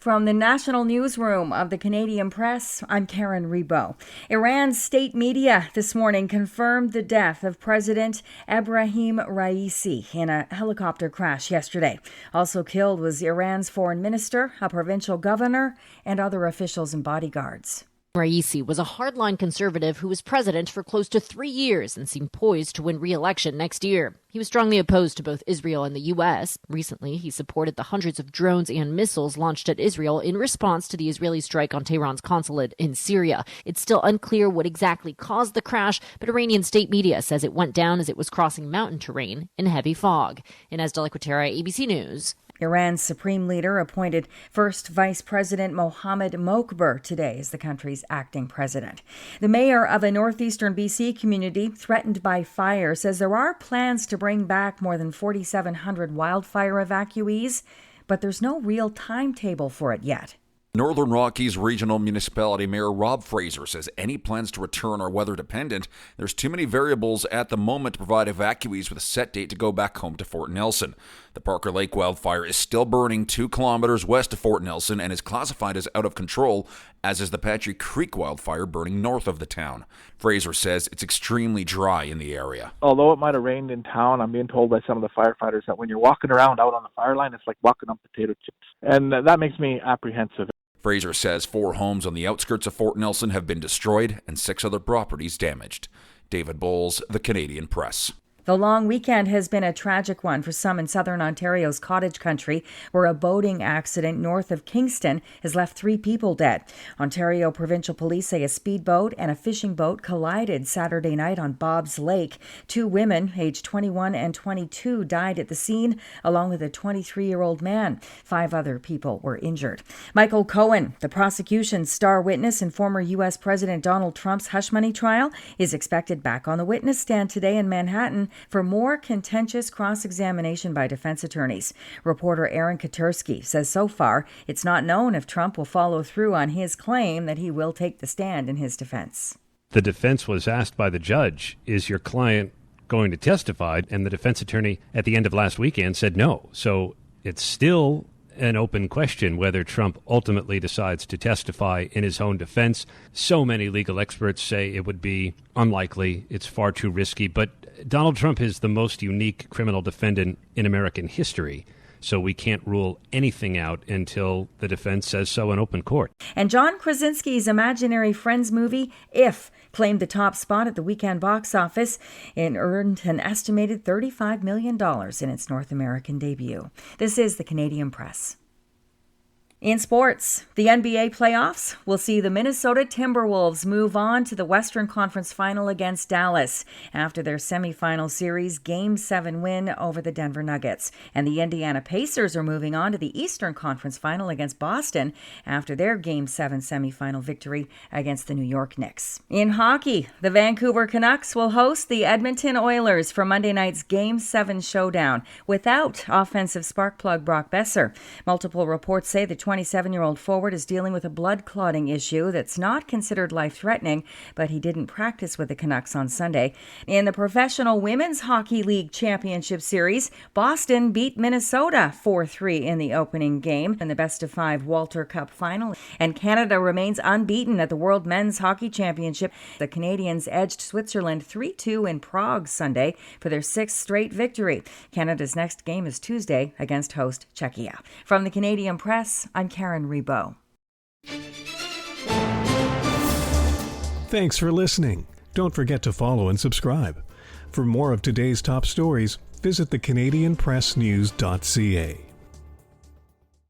From the national newsroom of the Canadian Press, I'm Karen Rebo. Iran's state media this morning confirmed the death of President Ebrahim Raisi in a helicopter crash yesterday. Also killed was Iran's foreign minister, a provincial governor, and other officials and bodyguards. Raisi was a hardline conservative who was president for close to 3 years and seemed poised to win re-election next year. He was strongly opposed to both Israel and the U.S. Recently, he supported the hundreds of drones and missiles launched at Israel in response to the Israeli strike on Tehran's consulate in Syria. It's still unclear what exactly caused the crash, but Iranian state media says it went down as it was crossing mountain terrain in heavy fog. Inez Delaquatera, ABC News. Iran's supreme leader appointed First Vice President Mohammad Mokber today as the country's acting president. The mayor of a northeastern BC community threatened by fire says there are plans to bring back more than 4,700 wildfire evacuees, but there's no real timetable for it yet. Northern Rockies Regional Municipality Mayor Rob Fraser says any plans to return are weather dependent. There's too many variables at the moment to provide evacuees with a set date to go back home to Fort Nelson. The Parker Lake wildfire is still burning 2 kilometers west of Fort Nelson and is classified as out of control, as is the Patchy Creek wildfire burning north of the town. Fraser says it's extremely dry in the area. Although it might have rained in town, I'm being told by some of the firefighters that when you're walking around out on the fire line, it's like walking on potato chips. And that makes me apprehensive. Fraser says 4 homes on the outskirts of Fort Nelson have been destroyed and 6 other properties damaged. David Bowles, The Canadian Press. The long weekend has been a tragic one for some in southern Ontario's cottage country, where a boating accident north of Kingston has left 3 people dead. Ontario Provincial Police say a speedboat and a fishing boat collided Saturday night on Bob's Lake. 2 women, aged 21 and 22, died at the scene, along with a 23-year-old man. 5 other people were injured. Michael Cohen, the prosecution's star witness in former U.S. President Donald Trump's hush money trial, is expected back on the witness stand today in Manhattan for more contentious cross-examination by defense attorneys. Reporter Aaron Katersky says so far it's not known if Trump will follow through on his claim that he will take the stand in his defense. The defense was asked by the judge, is your client going to testify? And the defense attorney at the end of last weekend said no. So it's still an open question whether Trump ultimately decides to testify in his own defense. So many legal experts say it would be unlikely. It's far too risky. But Donald Trump is the most unique criminal defendant in American history. So we can't rule anything out until the defense says so in open court. And John Krasinski's Imaginary Friends movie, If, claimed the top spot at the weekend box office and earned an estimated $35 million in its North American debut. This is the Canadian Press. In sports, the NBA playoffs will see the Minnesota Timberwolves move on to the Western Conference Final against Dallas after their semifinal series Game 7 win over the Denver Nuggets. And the Indiana Pacers are moving on to the Eastern Conference Final against Boston after their Game 7 semifinal victory against the New York Knicks. In hockey, the Vancouver Canucks will host the Edmonton Oilers for Monday night's Game 7 showdown without offensive spark plug Brock Besser. Multiple reports say the 27-year-old forward is dealing with a blood clotting issue that's not considered life-threatening, but he didn't practice with the Canucks on Sunday. In the Professional Women's Hockey League Championship Series, Boston beat Minnesota 4-3 in the opening game in the best-of-5 Walter Cup final, and Canada remains unbeaten at the World Men's Hockey Championship. The Canadians edged Switzerland 3-2 in Prague Sunday for their 6th straight victory. Canada's next game is Tuesday against host Czechia. From the Canadian Press, I'm Karen Rebo. Thanks for listening. Don't forget to follow and subscribe. For more of today's top stories, visit thecanadianpressnews.ca.